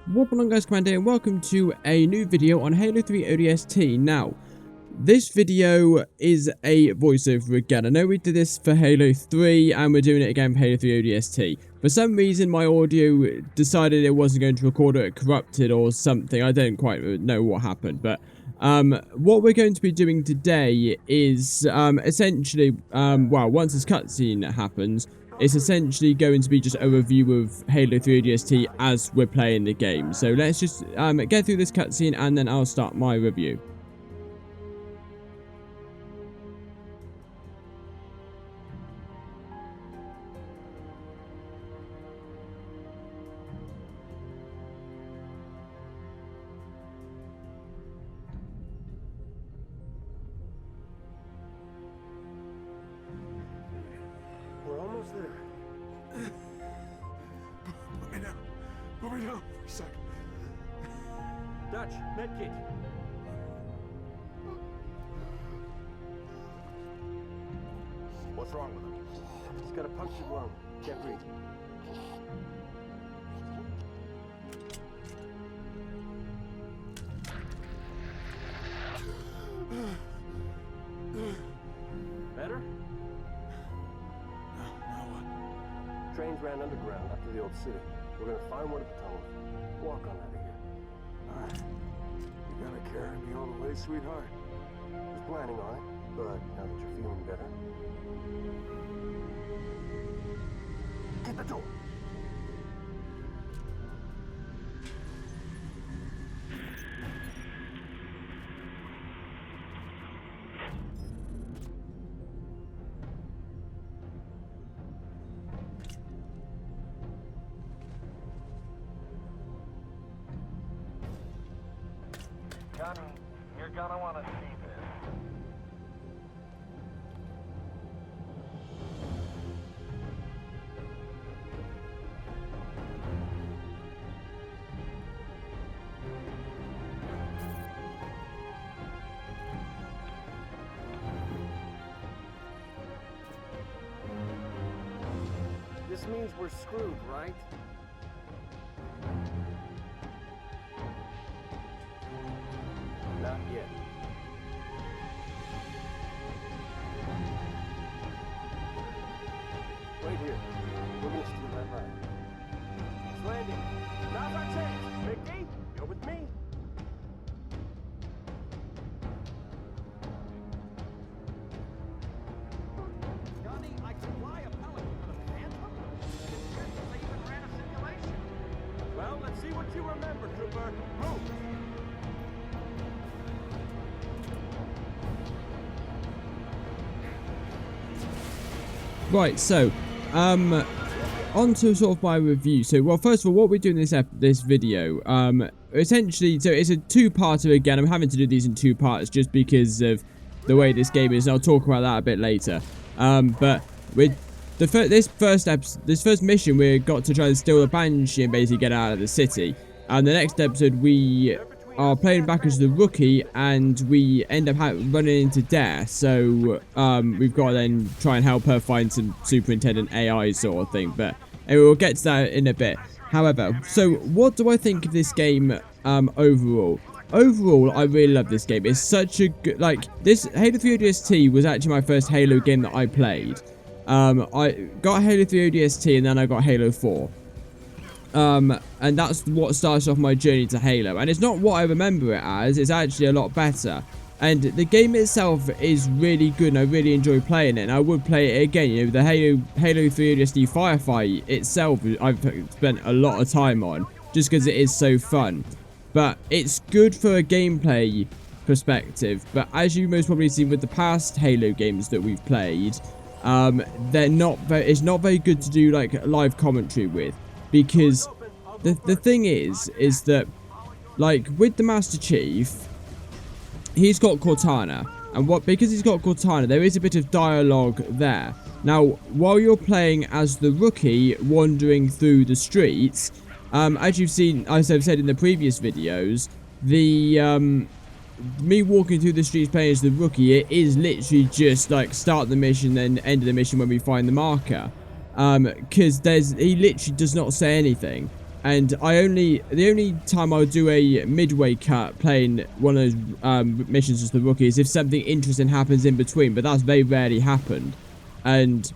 What on guys, Commander, and welcome to a new video on Halo 3 ODST. Now, this video is a voiceover again. I know we did this for Halo 3 and we're doing it again for Halo 3 ODST. For some reason my audio decided it wasn't going to record or it corrupted or something. I don't quite know what happened, but what we're going to be doing today is essentially, well, once this cutscene happens, it's essentially going to be just a review of Halo 3 ODST as we're playing the game. So let's just get through this cutscene and then I'll start my review. We're almost there. Put me down. Put me down for a second. Dutch, medkit. What's wrong with him? He's got a punctured lung. Can't breathe. Better? Now what? Trains ran underground up to the old city. We're gonna find one of the tunnels. Walk on out of here. Alright. You gonna carry me all the way, sweetheart? Was planning on it, but now that you're feeling better. Get the door. Johnny, you're gonna want to see this. This means we're screwed, right? Not yet. Wait here. We're gonna steal that ride. It's landing. Now's our chance. Mickey, you're with me. Johnny, I can fly a Pelican for the Phantom. They even ran a simulation. Well, let's see what you remember, Trooper. Move. Right, so, on to sort of my review. So, well, first of all, what we're doing this video, essentially, so it's a two-parter again. I'm having to do these in two parts just because of the way this game is. And I'll talk about that a bit later. But with this first mission, we got to try and steal the Banshee and basically get out of the city. And the next episode, we are playing back as the rookie and we end up running into Dare, so we've got to then try and help her find some superintendent AI sort of thing, but anyway, we'll get to that in a bit. However, so what do I think of this game overall? Overall, I really love this game. It's such a good, like, this Halo 3 ODST was actually my first Halo game that I played. I got Halo 3 ODST and then I got Halo 4. And that's what starts off my journey to Halo, and it's not what I remember it as. It's actually a lot better, and the game itself is really good and I really enjoy playing it, and I would play it again. You know, the Halo 3 ODST Firefight itself I've spent a lot of time on just because it is so fun, but it's good for a gameplay perspective. But as you most probably seen with the past Halo games that we've played, it's not very good to do like live commentary with. Because the thing is that, like, with the Master Chief, he's got Cortana. And because he's got Cortana, there is a bit of dialogue there. Now, while you're playing as the rookie, wandering through the streets, as you've seen, as I've said in the previous videos, me walking through the streets playing as the rookie, it is literally just, like, start the mission, then end of the mission when we find the marker. Because he literally does not say anything. And the only time I would do a midway cut playing one of those missions as the rookie is if something interesting happens in between, but that's very rarely happened. And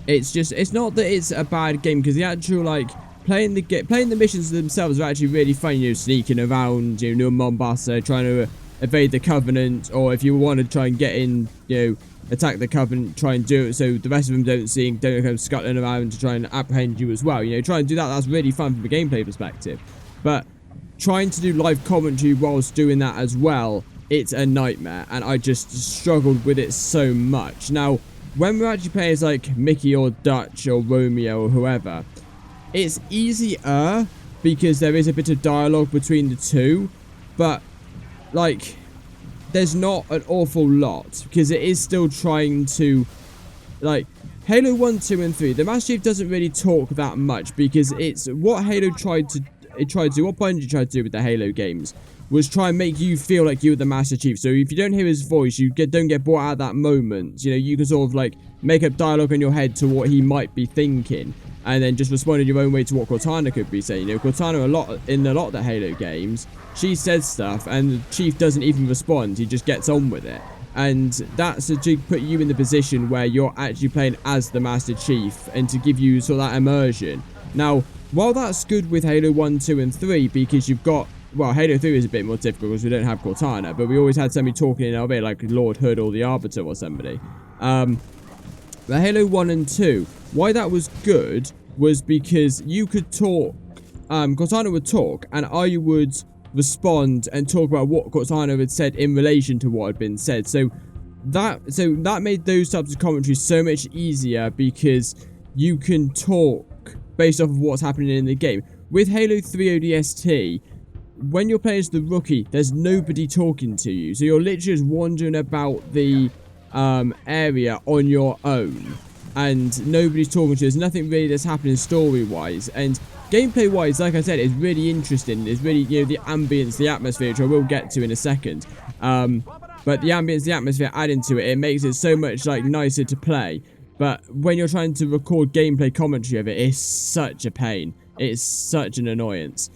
it's not that it's a bad game, because the actual, like, playing the missions themselves are actually really fun, you know, sneaking around, you know, Mombasa, trying to evade the Covenant, or if you want to try and get in, you know, attack the Covenant, try and do it so the rest of them don't come scuttling around to try and apprehend you as well. You know, try and do that. That's really fun from a gameplay perspective. But trying to do live commentary whilst doing that as well, it's a nightmare, and I just struggled with it so much. Now, when we're actually playing as like Mickey or Dutch or Romeo or whoever, it's easier because there is a bit of dialogue between the two, but like, there's not an awful lot, because it is still trying to, like, Halo 1, 2, and 3, the Master Chief doesn't really talk that much, because it's what Halo tried to do, what Bungie tried to do with the Halo games, was try and make you feel like you're the Master Chief. So if you don't hear his voice, you don't get brought out at that moment. You know, you can sort of, like, make up dialogue in your head to what he might be thinking, and then just respond in your own way to what Cortana could be saying. You know, Cortana in a lot of the Halo games, she says stuff, and the Chief doesn't even respond. He just gets on with it. And that's to put you in the position where you're actually playing as the Master Chief, and to give you sort of that immersion. Now, while that's good with Halo 1, 2, and 3, because you've got, well, Halo 3 is a bit more difficult because we don't have Cortana, but we always had somebody talking in our bit, like Lord Hood or the Arbiter or somebody. The Halo 1 and 2, why that was good was because you could talk, Cortana would talk, and I would respond and talk about what Cortana had said in relation to what had been said. So that made those types of commentaries so much easier, because you can talk based off of what's happening in the game. With Halo 3 ODST, when you're playing as the rookie, there's nobody talking to you, so you're literally just wandering about the area on your own, and nobody's talking to you. There's nothing really that's happening story-wise, and gameplay-wise, like I said, it's really interesting. It's really, you know, the ambience, the atmosphere, which I will get to in a second. But the ambience, the atmosphere adding to it, it makes it so much, like, nicer to play. But when you're trying to record gameplay commentary of it, it's such a pain. It's such an annoyance.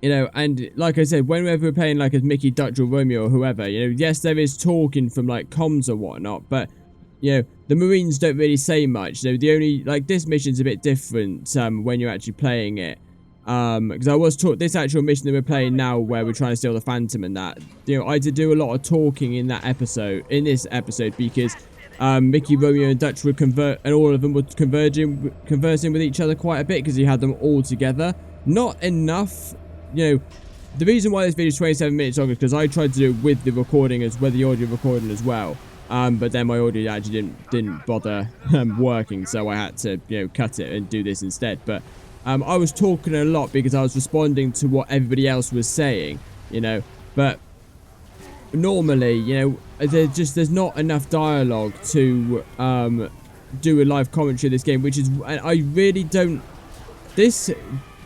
You know, and like I said, whenever we're playing like as Mickey, Dutch, or Romeo or whoever, you know, yes, there is talking from like comms or whatnot, but you know, the Marines don't really say much. So the only, like, this mission's a bit different when you're actually playing it. Because I was taught this actual mission that we're playing now, where we're trying to steal the Phantom and that. You know, I had to do a lot of talking in this episode, because Mickey, Romeo, and Dutch would convert, and all of them were conversing with each other quite a bit, because you had them all together. Not enough. You know, the reason why this video is 27 minutes long is because I tried to do it with the recording, with the audio recording as well. But then my audio actually didn't bother working, so I had to, you know, cut it and do this instead. But I was talking a lot because I was responding to what everybody else was saying, you know. But normally, you know, there's not enough dialogue to do a live commentary of this game, which is, and I really don't. This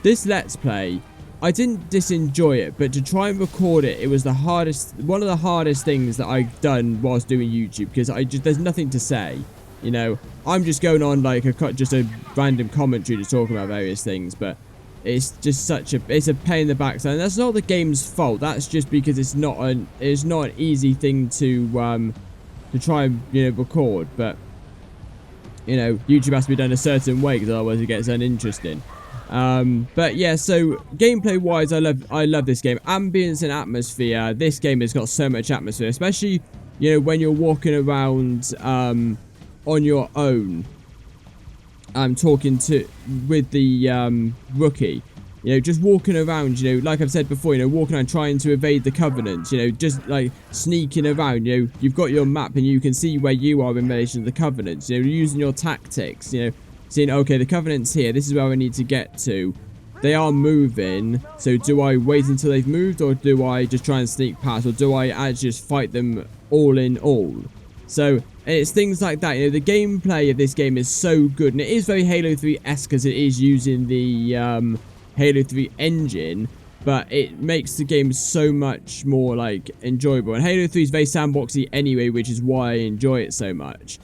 Let's Play, I didn't disenjoy it, but to try and record it, it was the hardest, one of the hardest things that I've done whilst doing YouTube, because there's nothing to say, you know. I'm just going on like just a random commentary to talk about various things, but it's just it's a pain in the backside, and that's not the game's fault. That's just because it's not an easy thing to try and, you know, record. But you know, YouTube has to be done a certain way, because otherwise it gets uninteresting. But yeah, so gameplay wise, I love this game. Ambience and atmosphere, this game has got so much atmosphere, especially, you know, when you're walking around on your own, talking with the rookie, you know, just walking around, you know, like I've said before, you know, walking around trying to evade the Covenant, you know, just like sneaking around, you know, you've got your map and you can see where you are in relation to the Covenant, you know, using your tactics, you know, seeing, okay, the Covenant's here, this is where I need to get to. They are moving, so do I wait until they've moved, or do I just try and sneak past, or do I actually just fight them all in all? So, it's things like that. You know, the gameplay of this game is so good, and it is very Halo 3-esque, because it is using the Halo 3 engine, but it makes the game so much more, like, enjoyable. And Halo 3 is very sandboxy anyway, which is why I enjoy it so much.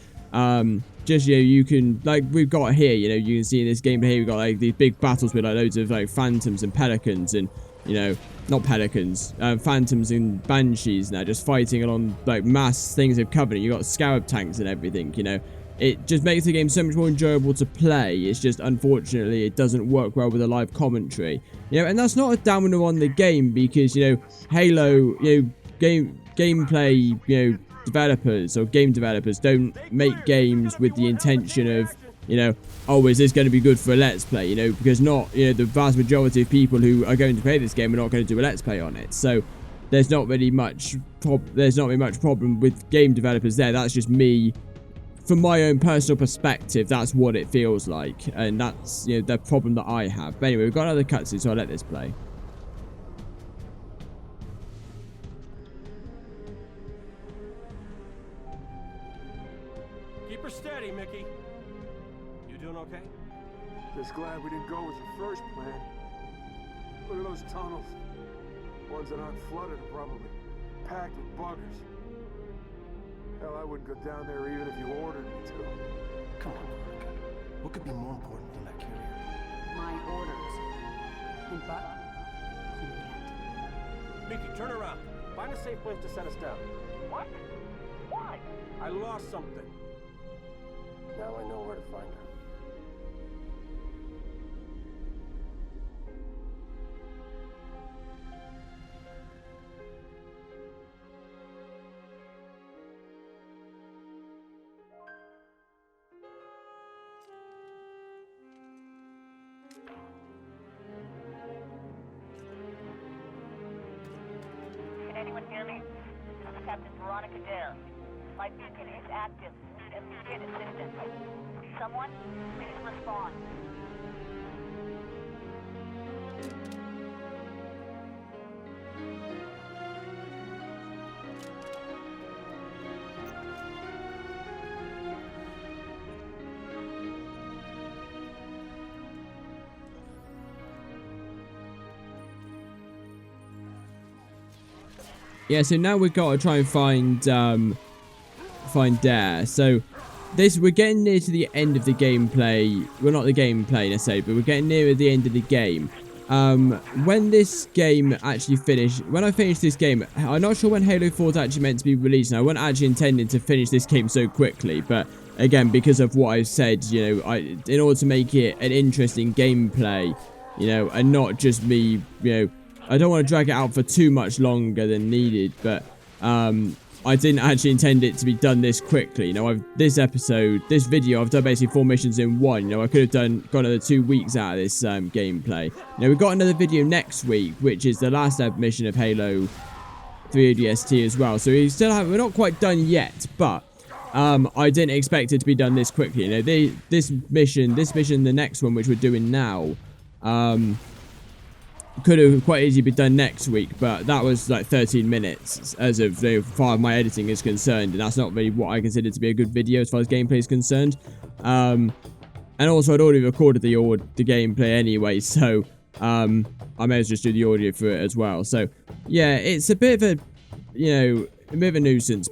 just, you know, you can, like, we've got here, you know, you can see in this gameplay here, we've got, like, these big battles with, like, loads of, like, phantoms and pelicans and, you know, not pelicans, phantoms and banshees now, just fighting along, like, mass things of Covenant. You got scarab tanks and everything, you know. It just makes the game so much more enjoyable to play. It's just, unfortunately, it doesn't work well with a live commentary. You know, and that's not a downer on the game because, you know, Halo, you know, gameplay, you know, developers or game developers don't make games with the intention of, you know, oh, is this going to be good for a let's play, you know, because not, you know, the vast majority of people who are going to play this game are not going to do a let's play on it. So there's not really much problem with game developers there. That's just me, from my own personal perspective, that's what it feels like, and that's, you know, the problem that I have. But anyway, we've got another cutscene, so I'll let this play. Keep her steady, Mickey. You doing okay? Just glad we didn't go with the first plan. Look at those tunnels. Ones that aren't flooded are probably packed with buggers. Hell, I wouldn't go down there even if you ordered me to. Come on, Veronica. What could be more important than that carrier? My orders. But you can't. Mickey, turn around. Find a safe place to set us down. What? Why? I lost something. Now I know where to find her. Can anyone hear me? This is Captain Veronica Dare. My beacon is active. Need immediate assistance. Someone, please respond. Yeah, so now we've got to try and find Dare. So we're getting near to the end of the gameplay. Well, not the gameplay necessarily, but we're getting near the end of the game. When this game actually finished, when I finished this game, I'm not sure when Halo 4 is actually meant to be released, and I wasn't actually intending to finish this game so quickly, but again, because of what I've said, you know, in order to make it an interesting gameplay, you know, and not just me, you know, I don't want to drag it out for too much longer than needed, but I didn't actually intend it to be done this quickly. You know, this video, I've done basically 4 missions in one. You know, I could have got another 2 weeks out of this gameplay. You know, we've got another video next week, which is the last mission of Halo 3 ODST as well. So we're not quite done yet, but I didn't expect it to be done this quickly. You know, this mission, the next one, which we're doing now, could have quite easily been done next week, but that was like 13 minutes as of far as my editing is concerned, and that's not really what I consider to be a good video as far as gameplay is concerned. And also I'd already recorded the gameplay anyway, so I may as well just do the audio for it as well. So yeah, it's a bit of a nuisance.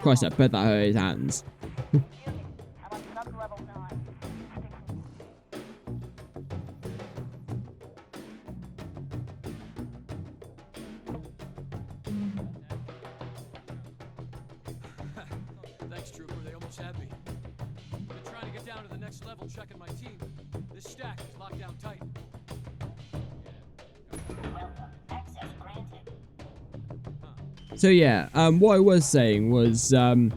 Christ, I bet that hurt his hands. I'm on sub-level 9. Thanks, Trooper. They almost had me. Been trying to get down to the next level, checking my team. This stack is locked down tight. Access granted. So yeah, what I was saying was, I'm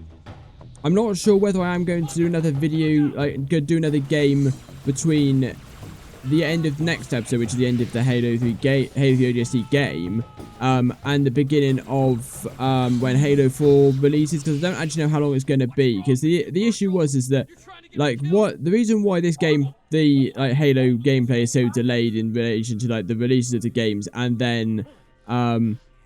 not sure whether I am going to do another video, do another game between the end of the next episode, which is the end of the Halo 3 ODST game, and the beginning of when Halo 4 releases, because I don't actually know how long it's going to be. Because the issue is that, like, the reason why this game, the Halo gameplay is so delayed in relation to like the releases of the games, and then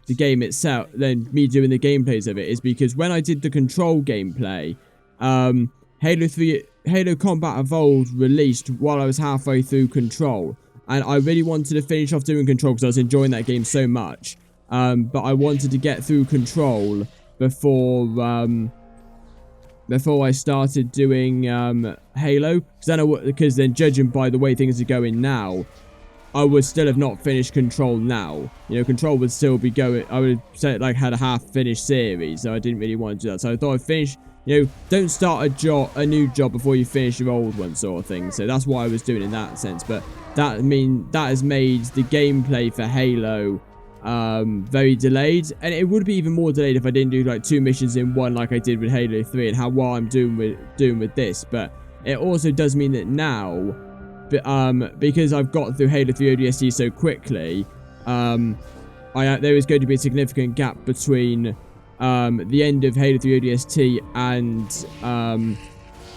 the game itself, than me doing the gameplays of it, is because when I did the Control gameplay, Halo Combat Evolved released while I was halfway through Control, and I really wanted to finish off doing Control because I was enjoying that game so much. But I wanted to get through Control before I started doing Halo, because then judging by the way things are going now, I would still have not finished Control now. You know, Control would still be going. I would say like had a half-finished series, so I didn't really want to do that. So I thought I'd finish. You know, don't start a new job before you finish your old one, sort of thing. So that's what I was doing in that sense. But that has made the gameplay for Halo very delayed, and it would be even more delayed if I didn't do like 2 missions in one, like I did with Halo 3, and how well I'm doing with this. But it also does mean that now, because I've got through Halo 3 ODST so quickly, there is going to be a significant gap between the end of Halo 3 ODST and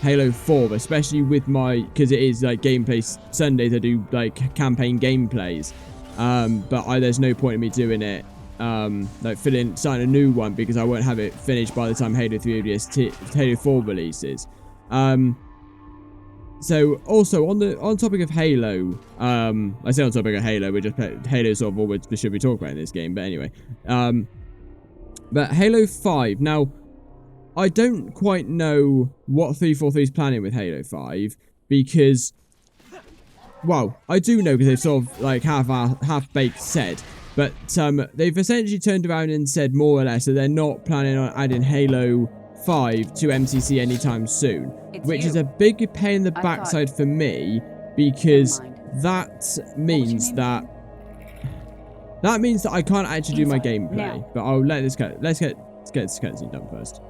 Halo 4, especially with because it is like gameplay Sundays. I do like campaign gameplays, but there's no point in me doing it like starting a new one, because I won't have it finished by the time Halo 3 ODST Halo 4 releases. So also on topic of Halo, I say on topic of Halo, we're just Halo sort of all we should be talking about in this game, but anyway, but Halo 5, now I don't quite know what 343 is planning with Halo 5, because, well, I do know because they've sort of like half-baked said, but they've essentially turned around and said more or less that they're not planning on adding Halo 5 to MCC anytime soon, which is a big pain in the backside for me, because that means that I can't actually do my gameplay. But I'll let this go. Let's get this cutscene done first.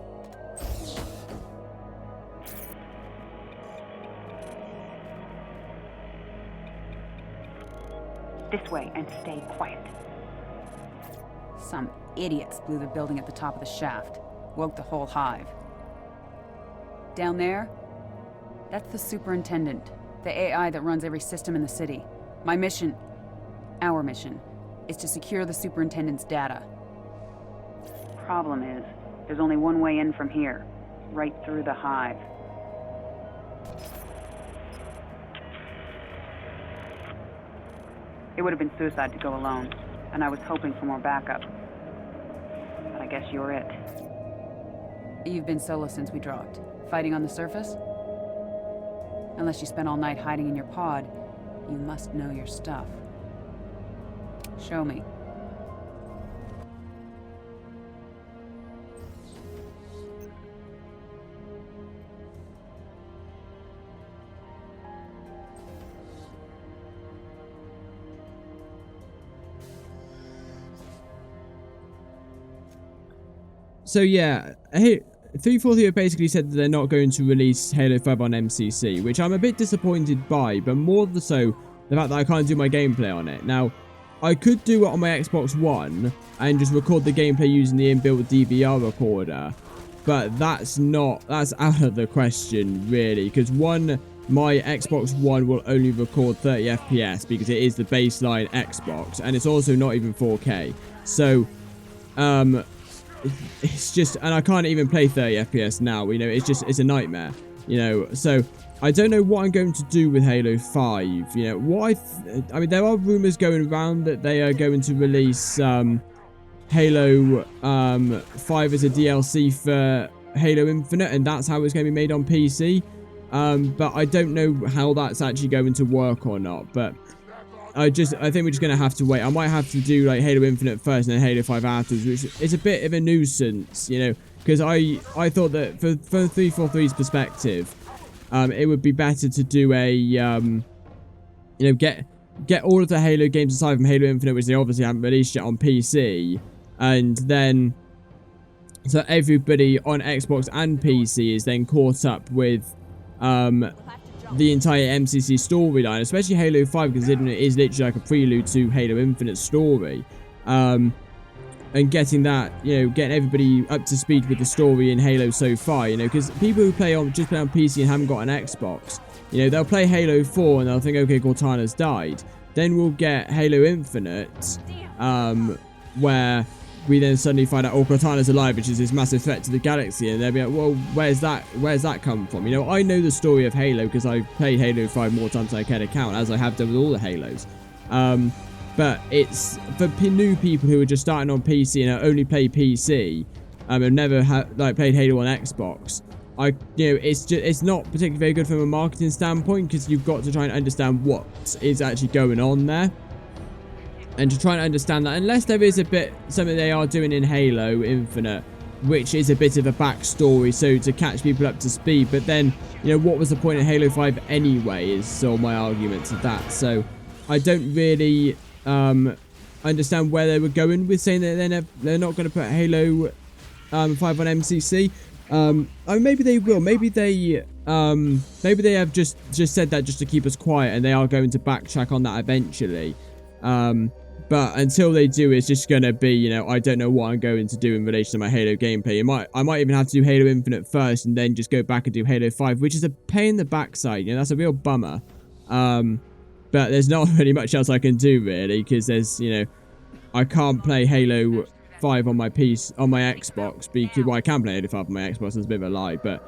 This way, and stay quiet. Some idiots blew the building at the top of the shaft. Woke the whole hive. Down there, that's the superintendent, the AI that runs every system in the city. My mission, our mission, is to secure the superintendent's data. Problem is, there's only one way in from here, right through the hive. It would have been suicide to go alone, and I was hoping for more backup. But I guess you're it. You've been solo since we dropped. Fighting on the surface? Unless you spent all night hiding in your pod, you must know your stuff. Show me. So yeah, 343 basically said that they're not going to release Halo 5 on MCC, which I'm a bit disappointed by, but more so the fact that I can't do my gameplay on it. Now, I could do it on my Xbox One and just record the gameplay using the inbuilt DVR recorder, but that's out of the question, really, because my Xbox One will only record 30 FPS because it is the baseline Xbox, and it's also not even 4K. So, it's just, and I can't even play 30 FPS now, you know, it's a nightmare, you know. So I don't know what I'm going to do with Halo 5, you know. I mean, there are rumors going around that they are going to release Halo 5 as a DLC for Halo Infinite, and that's how it's going to be made on PC, but I don't know how that's actually going to work or not. But I think we're just going to have to wait. I might have to do like Halo Infinite first and then Halo 5 afterwards, which is a bit of a nuisance, you know, because I thought that from 343's perspective, it would be better to do a, you know, get all of the Halo games aside from Halo Infinite, which they obviously haven't released yet, on PC, and then so everybody on Xbox and PC is then caught up with the entire MCC storyline, especially Halo 5, considering it is literally like a prelude to Halo Infinite story, and getting that, you know, getting everybody up to speed with the story in Halo so far, you know, because people who just play on PC and haven't got an Xbox, you know, they'll play Halo 4 and they'll think, okay, Cortana's died. Then we'll get Halo Infinite, where we then suddenly find out, oh, Cortana's alive, which is this massive threat to the galaxy, and they'll be like, well, where's that come from? You know, I know the story of Halo because I've played Halo 5 more times than I care to count, as I have done with all the Halos. But it's for new people who are just starting on PC and only play PC, and never played Halo on Xbox. It's not particularly very good from a marketing standpoint, because you've got to try and understand what is actually going on there. And to try and understand that, unless there is a bit something they are doing in Halo Infinite, which is a bit of a backstory, so to catch people up to speed. But then, you know, what was the point of Halo 5 anyway, is sort of my argument to that. So I don't really understand where they were going with saying that they're not going to put Halo 5 on MCC. Maybe they will. Maybe they have just said that just to keep us quiet, and they are going to backtrack on that eventually. But until they do, it's just going to be, you know, I don't know what I'm going to do in relation to my Halo gameplay. I might even have to do Halo Infinite first and then just go back and do Halo 5, which is a pain in the backside. You know, that's a real bummer. But there's not really much else I can do, really, because there's, you know, I can't play Halo 5 on my Xbox, because, well, I can play Halo 5 on my Xbox, that's a bit of a lie, but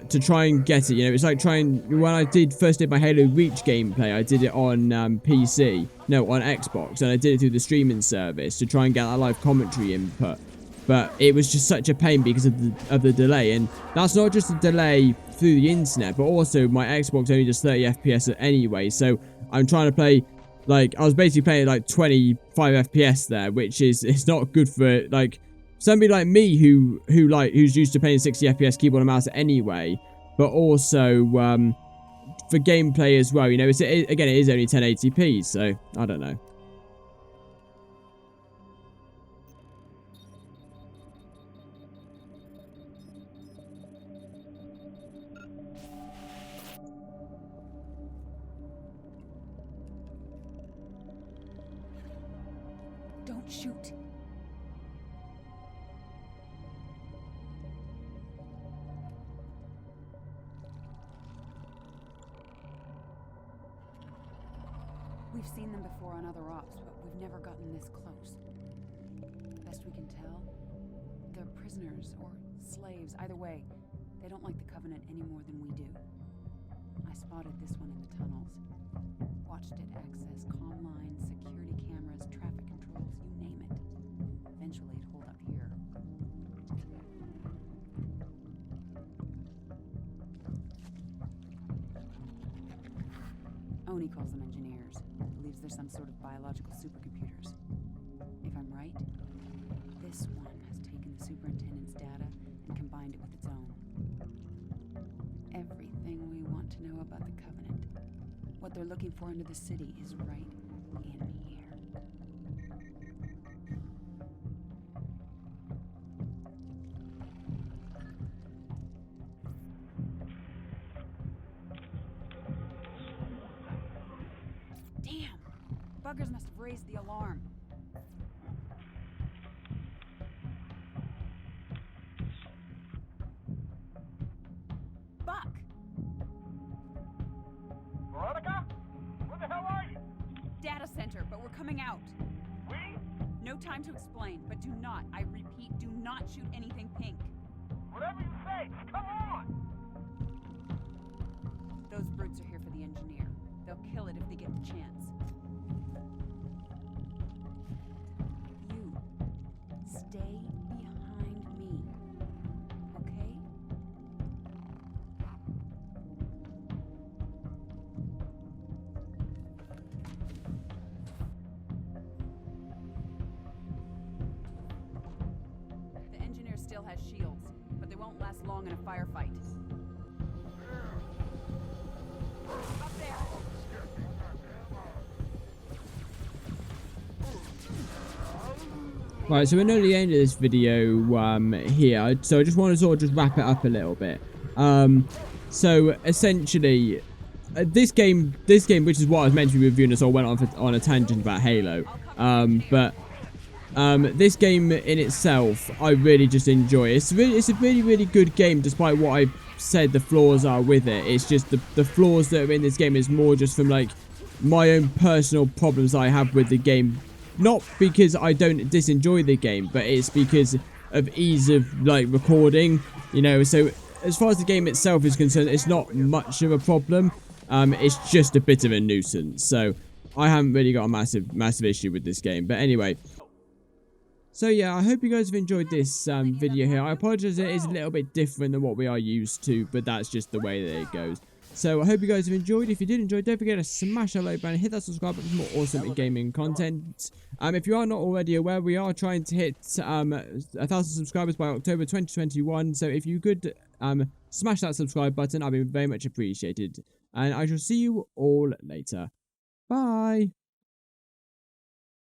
to try and get it, you know, it's like when I first did my Halo Reach gameplay, I did it on on Xbox, and I did it through the streaming service to try and get that live commentary input. But it was just such a pain because of the delay, and that's not just a delay through the internet, but also my Xbox only does 30 FPS anyway, so I'm trying to play, like, I was basically playing like 25 FPS there, which is, it's not good for, like, somebody like me who's used to playing 60 FPS keyboard and mouse anyway, but also for gameplay as well. You know, again, it is only 1080p, so I don't know. Don't shoot. We've seen them before on other ops, but we've never gotten this close. Best we can tell, they're prisoners or slaves. Either way, they don't like the Covenant any more than we do. I spotted this one in the tunnels. Watched it access comm lines, security cameras, traffic controls, you name it. Eventually it'd hold up here. Oni calls them engineers. Believes they're some sort of biological supercomputers. If I'm right, this one has taken the superintendent's data and combined it with its own. Everything we want to know about the Covenant. What they're looking for into the city is right in here. Damn! Buggers must have raised the alarm. Buck! Veronica? Where the hell are you? Data center, but we're coming out. We? No time to explain, but do not, I repeat, do not shoot anything pink. Whatever you say, just come on! Those brutes are here for the engineer. They'll kill it if they get the chance. You, stay behind me, okay? The engineer still has shields, but they won't last long in a firefight. Up there! Right, so we're near the end of this video here, so I just want to sort of just wrap it up a little bit. So essentially, this game, which is what I was meant to be reviewing, so I went on a tangent about Halo. This game in itself, I really just enjoy. It's a really good game, despite what I've said the flaws are with it. It's just the flaws that are in this game is more just from like my own personal problems I have with the game not because I don't disenjoy the game, but it's because of ease of like recording, you know. So as far as the game itself is concerned, it's not much of a problem. It's just a bit of a nuisance. So I haven't really got a massive issue with this game. But anyway, so yeah, I hope you guys have enjoyed this video here. I apologize, it is a little bit different than what we are used to, but that's just the way that it goes. So I hope you guys have enjoyed. If you did enjoy, don't forget to smash that like button, hit that subscribe button for more awesome gaming content. If you are not already aware, we are trying to hit 1,000 subscribers by October 2021. So if you could smash that subscribe button, I'd be very much appreciated. And I shall see you all later. Bye.